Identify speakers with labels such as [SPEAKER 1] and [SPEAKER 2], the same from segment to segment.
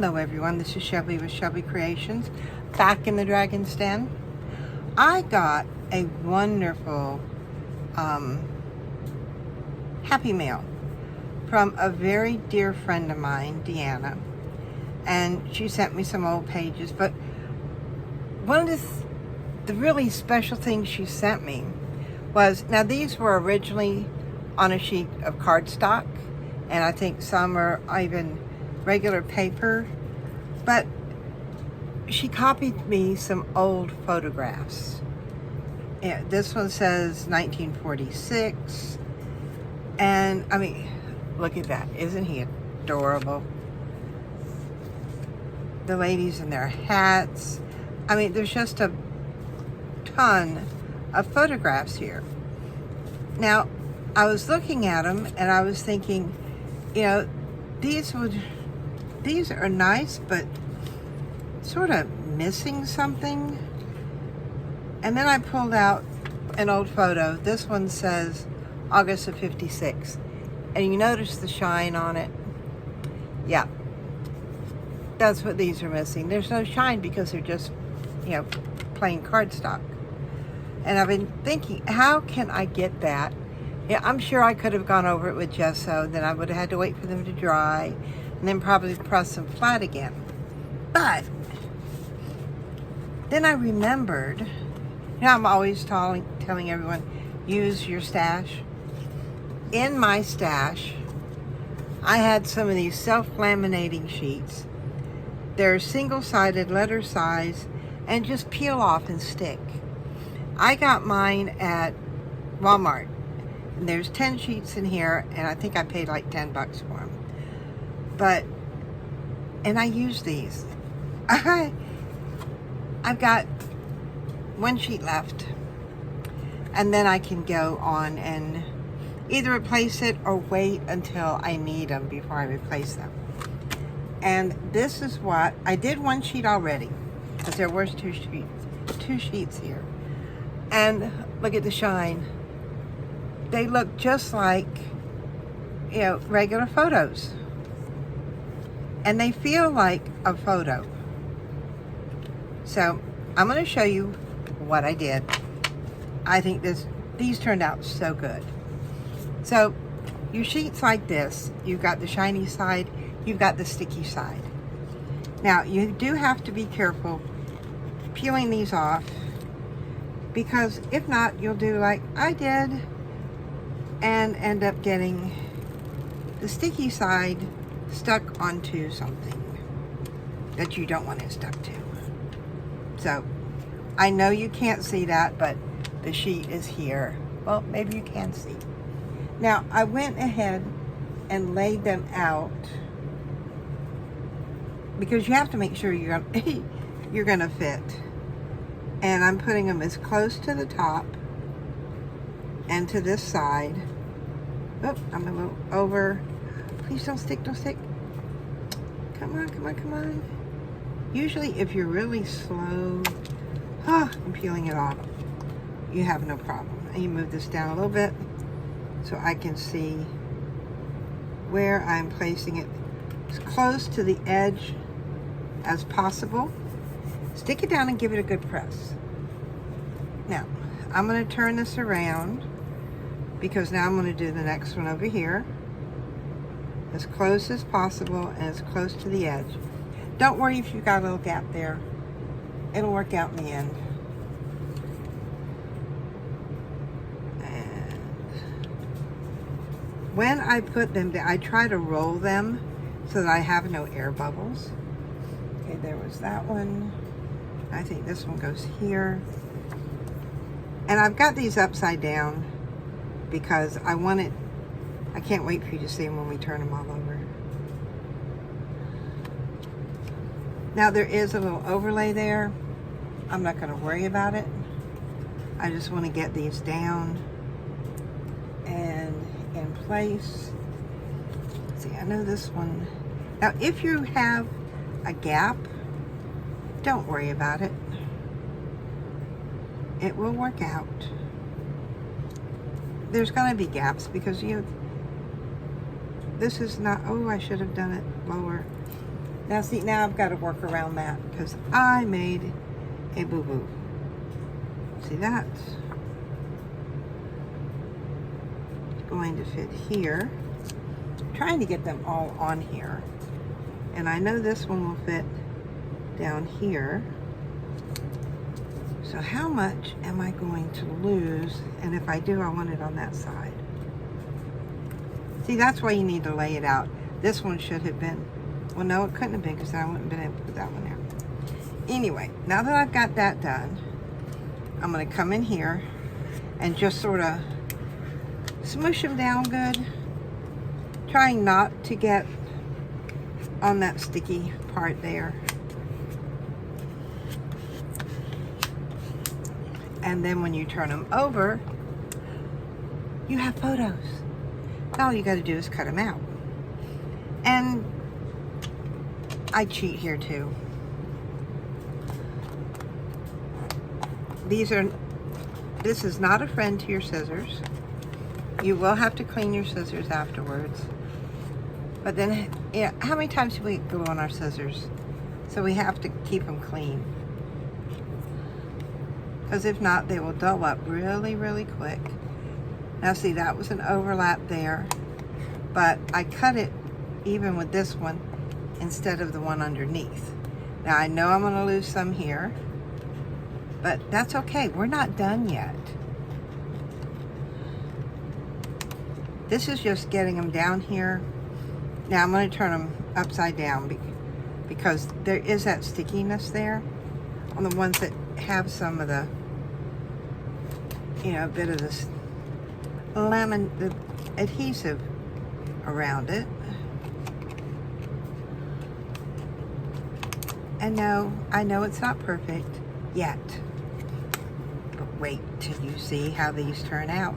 [SPEAKER 1] Hello everyone, this is Shelby with Shelby Creations, back in the Dragon's Den. I got a wonderful Happy Mail from a very dear friend of mine, Deanna, and she sent me some old pages, but one of the really special things she sent me was, now these were originally on a sheet of cardstock, and I think some are even regular paper, but she copied me some old photographs. Yeah, this one says 1946, and I mean, look at that. Isn't he adorable? The ladies in their hats. I mean, there's just a ton of photographs here. Now, I was looking at them and I was thinking, you know, these are nice, but sort of missing something. And then I pulled out an old photo. This one says August of '56. And you notice the shine on it? Yeah. That's what these are missing. There's no shine because they're just, you know, plain cardstock. And I've been thinking, how can I get that? Yeah, I'm sure I could have gone over it with gesso. Then I would have had to wait for them to dry, and then probably press them flat again. But then I remembered, you know, I'm always telling everyone, use your stash. In my stash, I had some of these self-laminating sheets. They're single-sided, letter size, and just peel off and stick. I got mine at Walmart. And there's 10 sheets in here, and I think I paid like $10 for them. But, and I use these. I've got one sheet left, and then I can go on and either replace it or wait until I need them before I replace them. And this is what, I did one sheet already, because there was two sheets here. And look at the shine. They look just like, you know, regular photos. And they feel like a photo. So I'm going to show you what I did. I think these turned out so good. So your sheets like this, you've got the shiny side, you've got the sticky side. Now you do have to be careful peeling these off, because if not, you'll do like I did and end up getting the sticky side stuck onto something that you don't want it stuck to. So I know you can't see that, but the sheet is here. Well, maybe you can see. Now I went ahead and laid them out, because you have to make sure you're gonna fit. And I'm putting them as close to the top and to this side. Oh, I'm a little over. Please don't stick, don't stick. Come on, come on, come on. Usually if you're really slow, I'm peeling it off, you have no problem. And you move this down a little bit so I can see where I'm placing it as close to the edge as possible. Stick it down and give it a good press. Now, I'm going to turn this around, because now I'm going to do the next one over here. As close as possible and as close to the edge. Don't worry if you've got a little gap there. It'll work out in the end. And when I put them down, I try to roll them so that I have no air bubbles. Okay, there was that one. I think this one goes here. And I've got these upside down because I can't wait for you to see them when we turn them all over. Now there is a little overlay there. I'm not going to worry about it. I just want to get these down and in place. See, I know this one. Now if you have a gap, don't worry about it. It will work out. There's going to be gaps because this is not, oh, I should have done it lower. Now see, now I've got to work around that because I made a boo-boo. See, that's going to fit here. I'm trying to get them all on here. And I know this one will fit down here. So how much am I going to lose? And if I do, I want it on that side. See, that's why you need to lay it out. This one should have been, well, no, it couldn't have been because I wouldn't have been able to put that one there. Anyway, now that I've got that done, I'm going to come in here and just sort of smoosh them down good, trying not to get on that sticky part there. And then when you turn them over, you have photos. All you got to do is cut them out. And I cheat here too. This is not a friend to your scissors. You will have to clean your scissors afterwards. But then, yeah, how many times do we glue on our scissors? So we have to keep them clean. Because if not, they will dull up really, really quick. Now see, that was an overlap there, but I cut it even with this one instead of the one underneath. Now I know I'm gonna lose some here, but that's okay, we're not done yet. This is just getting them down here. Now I'm gonna turn them upside down because there is that stickiness there on the ones that have some of the, you know, a bit of this the adhesive around it. And no, I know it's not perfect yet, but wait till you see how these turn out.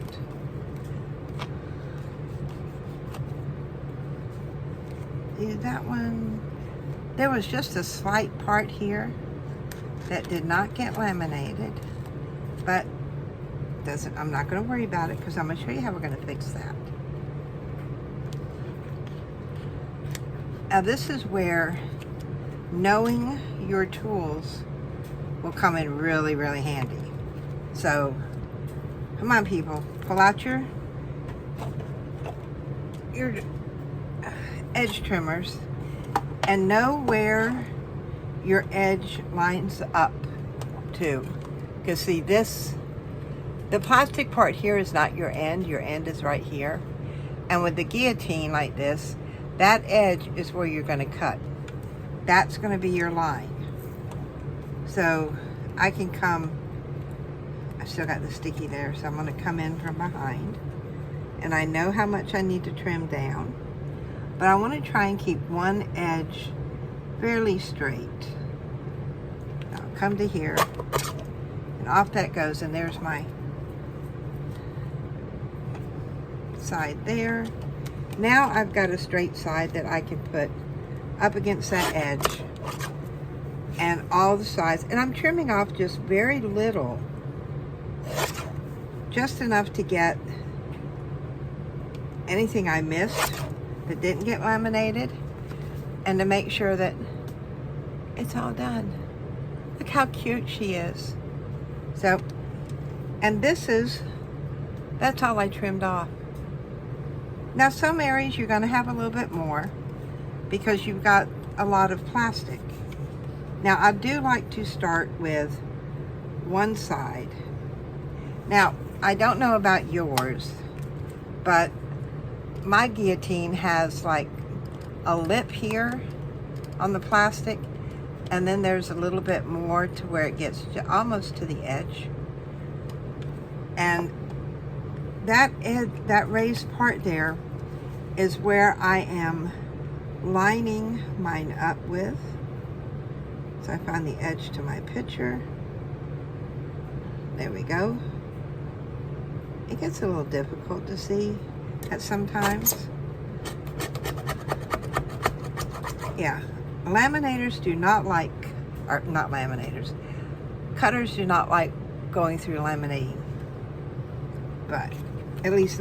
[SPEAKER 1] See that one? There was just a slight part here that did not get laminated, but I'm not going to worry about it because I'm going to show you how we're going to fix that. Now this is where knowing your tools will come in really, really handy. So come on people, pull out your edge trimmers and know where your edge lines up to. Because see, the plastic part here is not your end is right here. And with the guillotine like this, that edge is where you're going to cut. That's going to be your line. So I can come, I still got the sticky there, so I'm going to come in from behind. And I know how much I need to trim down. But I want to try and keep one edge fairly straight. I'll come to here, and off that goes, and there's my side there. Now I've got a straight side that I can put up against that edge and all the sides, and I'm trimming off just very little, just enough to get anything I missed that didn't get laminated and to make sure that it's all done. Look how cute she is. So, and that's all I trimmed off. Now some areas you're going to have a little bit more because you've got a lot of plastic. Now I do like to start with one side. Now I don't know about yours, but my guillotine has like a lip here on the plastic, and then there's a little bit more to where it gets almost to the edge. And that raised part there is where I am lining mine up with. So I find the edge to my picture. There we go. It gets a little difficult to see at sometimes. Yeah, laminators do not like, or not laminators, cutters do not like going through laminating. But at least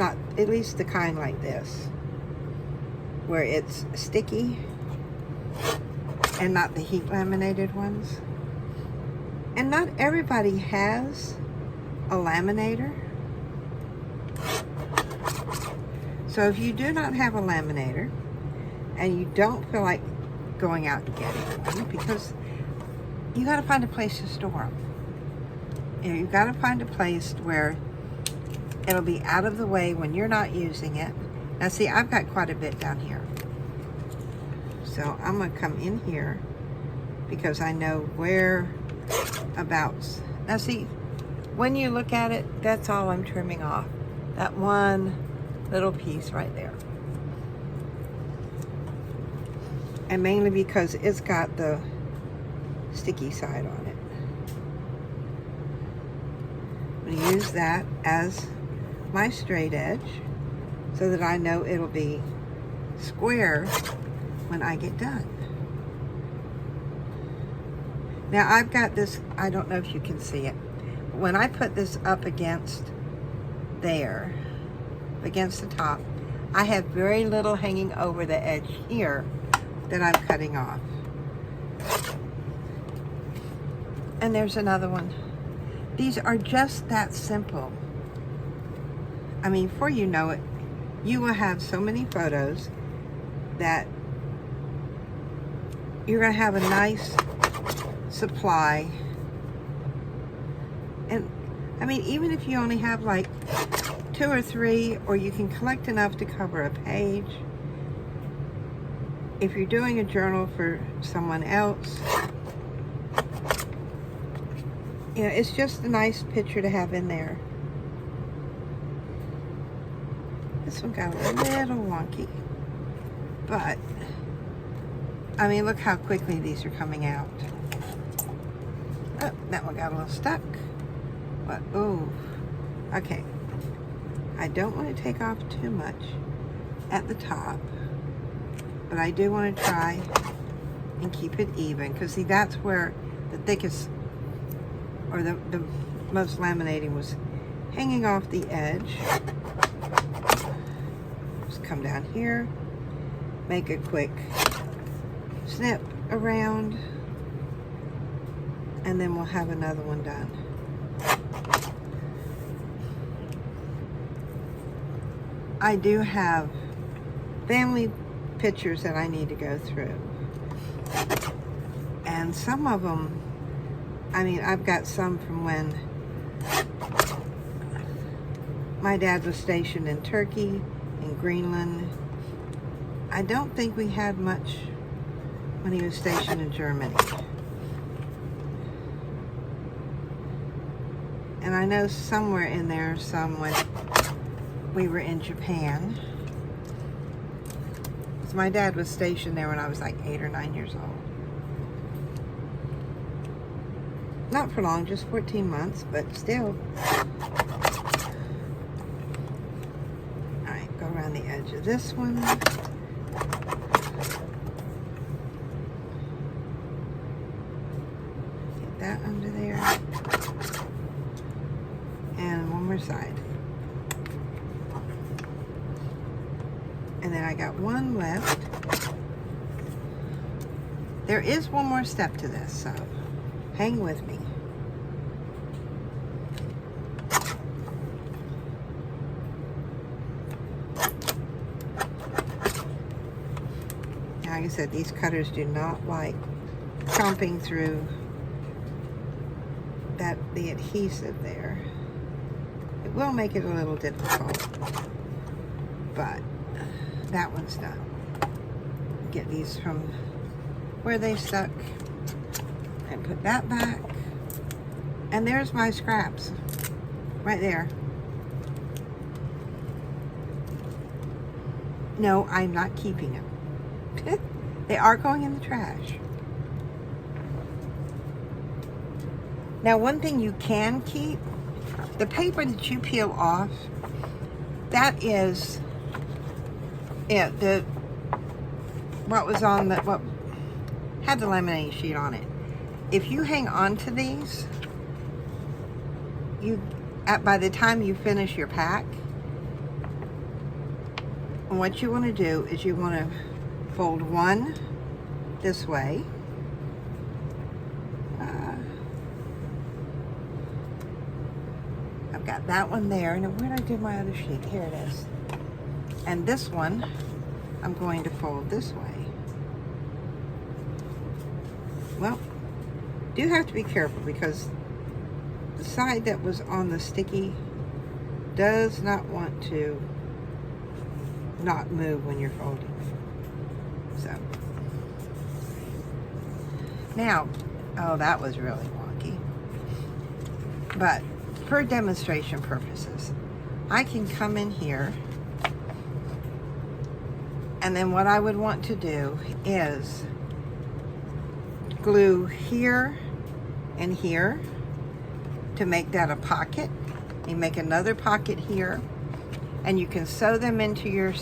[SPEAKER 1] the kind like this, where it's sticky. and not the heat laminated ones. And not everybody has a laminator. So if you do not have a laminator and you don't feel like going out and getting one, because you got to find a place to store them. You know, you got to find a place where it'll be out of the way when you're not using it. Now see, I've got quite a bit down here. So I'm going to come in here because I know whereabouts. Now see, when you look at it, that's all I'm trimming off. That one little piece right there. And mainly because it's got the sticky side on it. I'm going to use that as my straight edge so that I know it'll be square when I get done. Now I've got this, I don't know if you can see it. When I put this up against there, against the top, I have very little hanging over the edge here that I'm cutting off. And there's another one. These are just that simple. I mean, before you know it, you will have so many photos that you're going to have a nice supply. And I mean, even if you only have like 2 or 3, or you can collect enough to cover a page. If you're doing a journal for someone else, you know, it's just a nice picture to have in there. This one got a little wonky, but I mean, look how quickly these are coming out. Oh, that one got a little stuck. But, oh, okay. I don't want to take off too much at the top, but I do want to try and keep it even, because see, that's where the thickest or the most laminating was hanging off the edge. Just come down here, make a quick snip around, and then we'll have another one done. I do have family pictures that I need to go through. And some of them, I mean, I've got some from when my dad was stationed in Turkey, in Greenland. I don't think we had much when he was stationed in Germany. And I know somewhere in there, some when we were in Japan. So my dad was stationed there when I was like 8 or 9 years old. Not for long, just 14 months, but still. Alright, go around the edge of this one. Get that under there. And one more side. And then I got one left. There is one more step to this, so hang with me. Now, like I said, these cutters do not like chomping through the adhesive there. It will make it a little difficult, but that one's done. Get these from where they stuck and put that back. And there's my scraps right there. No, I'm not keeping them. They are going in the trash. Now, one thing you can keep, the paper that you peel off, that is, yeah, what had the laminating sheet on it. If you hang on to these, by the time you finish your pack, what you want to do is you want to fold one this way, I've got that one there. And where did I do my other sheet? Here it is. And this one, I'm going to fold this way. Well, do have to be careful because the side that was on the sticky does not want to not move when you're folding. So, now, oh, that was really wonky. But for demonstration purposes, I can come in here, and then what I would want to do is glue here and here to make that a pocket. You make another pocket here, and you can sew them into your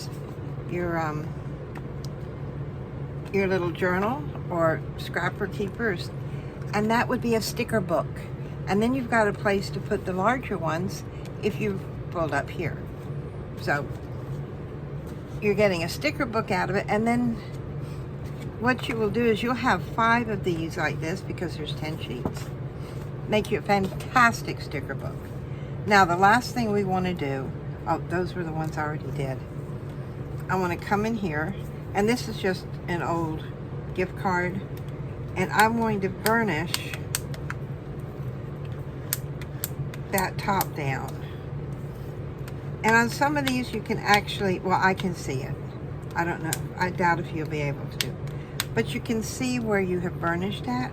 [SPEAKER 1] little journal or scrapper keepers, and that would be a sticker book. And then you've got a place to put the larger ones if you fold up here. So you're getting a sticker book out of it, and then what you will do is you'll have 5 of these like this because there's 10 sheets. Make you a fantastic sticker book. Now the last thing we want to do, oh, those were the ones I already did. I want to come in here, and this is just an old gift card, and I'm going to burnish that top down. And on some of these you can actually, well, I can see it. I don't know, I doubt if you'll be able to. But you can see where you have burnished at.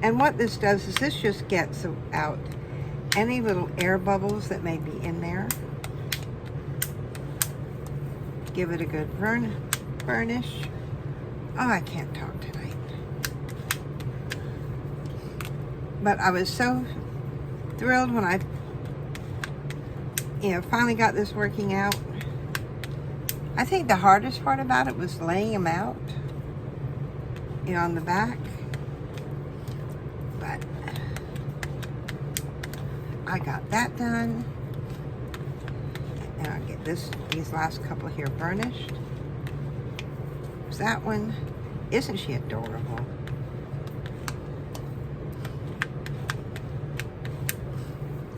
[SPEAKER 1] And what this does is this just gets out any little air bubbles that may be in there. Give it a good burnish. Oh, I can't talk tonight. But I was so thrilled when I finally got this working out. I think the hardest part about it was laying them out, on the back. But I got that done. And I'll get these last couple here burnished. There's that one. Isn't she adorable?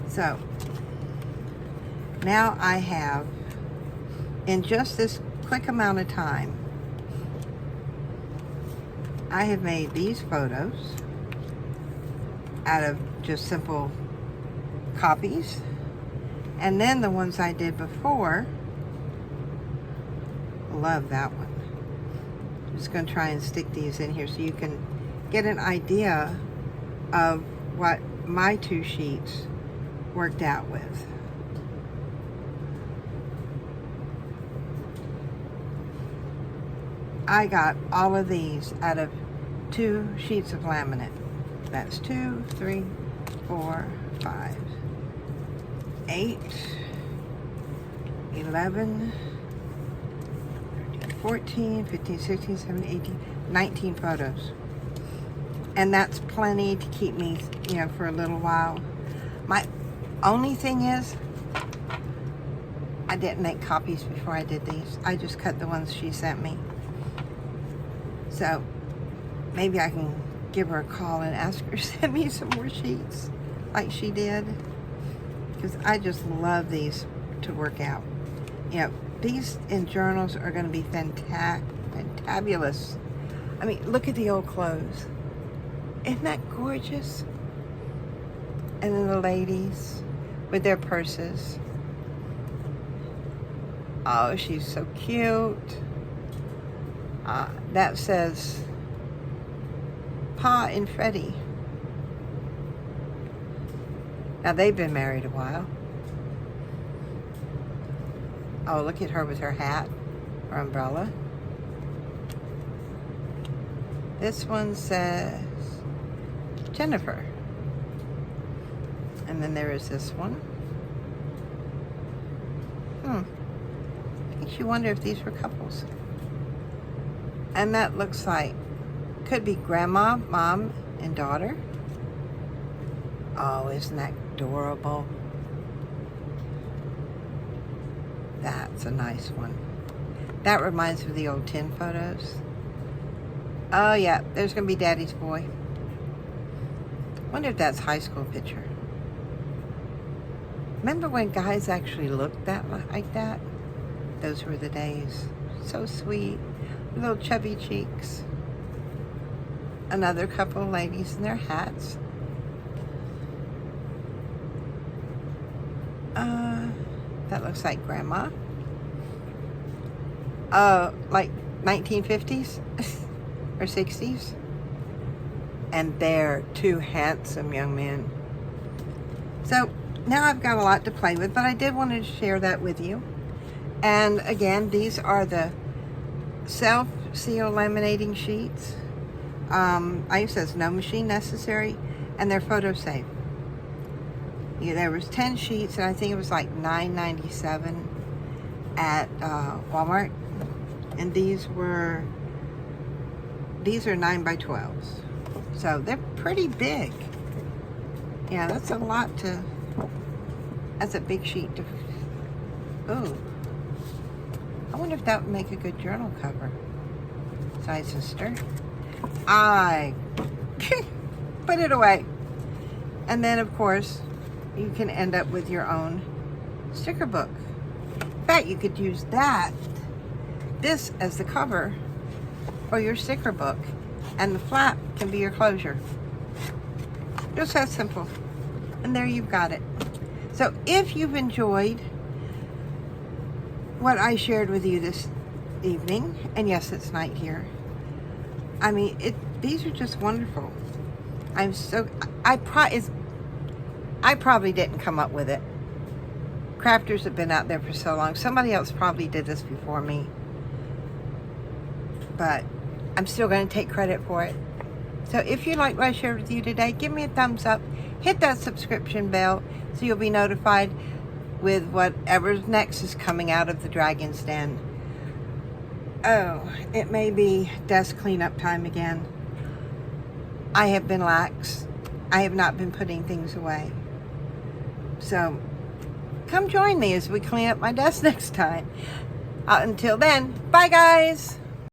[SPEAKER 1] So now I have, in just this quick amount of time, I have made these photos out of just simple copies. And then the ones I did before, love that one. I'm just going to try and stick these in here so you can get an idea of what my 2 sheets worked out with. I got all of these out of 2 sheets of laminate. That's 2, 3, 4, 5, 8, 11, 13, 14, 15, 16, 17, 18, 19 photos. And that's plenty to keep me, for a little while. My only thing is, I didn't make copies before I did these. I just cut the ones she sent me. So maybe I can give her a call and ask her to send me some more sheets like she did. Because I just love these to work out. These in journals are going to be fantabulous. I mean, look at the old clothes. Isn't that gorgeous? And then the ladies with their purses. Oh, she's so cute. That says Pa and Freddie. Now they've been married a while. Oh, look at her with her hat, her umbrella. This one says Jennifer. And then there is this one. Makes you wonder if these were couples. And that looks like, could be grandma, mom, and daughter. Oh, isn't that adorable? That's a nice one. That reminds me of the old tin photos. Oh yeah, there's gonna be Daddy's boy. Wonder if that's high school picture. Remember when guys actually looked like that? Those were the days. So sweet. Little chubby cheeks. Another couple of ladies in their hats. That looks like grandma. Like 1950s or 60s. And they're two handsome young men. So now I've got a lot to play with, but I did want to share that with you. And again, these are the self-seal laminating sheets. I says no machine necessary, and they're photo safe. Yeah, there was 10 sheets, and I think it was like $9.97 at Walmart. And these are 9 by 12s. So they're pretty big. Yeah, that's a lot to, that's a big sheet to, ooh. I wonder if that would make a good journal cover. Side sister. I put it away. And then of course, you can end up with your own sticker book. In fact, you could use this as the cover for your sticker book, and the flap can be your closure. Just that simple. And there you've got it. So if you've enjoyed what I shared with you this evening, and yes, it's night here. I mean, these are just wonderful. I probably didn't come up with it. Crafters have been out there for so long. Somebody else probably did this before me. But I'm still going to take credit for it. So if you like what I shared with you today, give me a thumbs up. Hit that subscription bell so you'll be notified with whatever's next is coming out of the Dragon's Den. Oh, it may be desk cleanup time again. I have been lax. I have not been putting things away. So come join me as we clean up my desk next time. Until then, bye guys.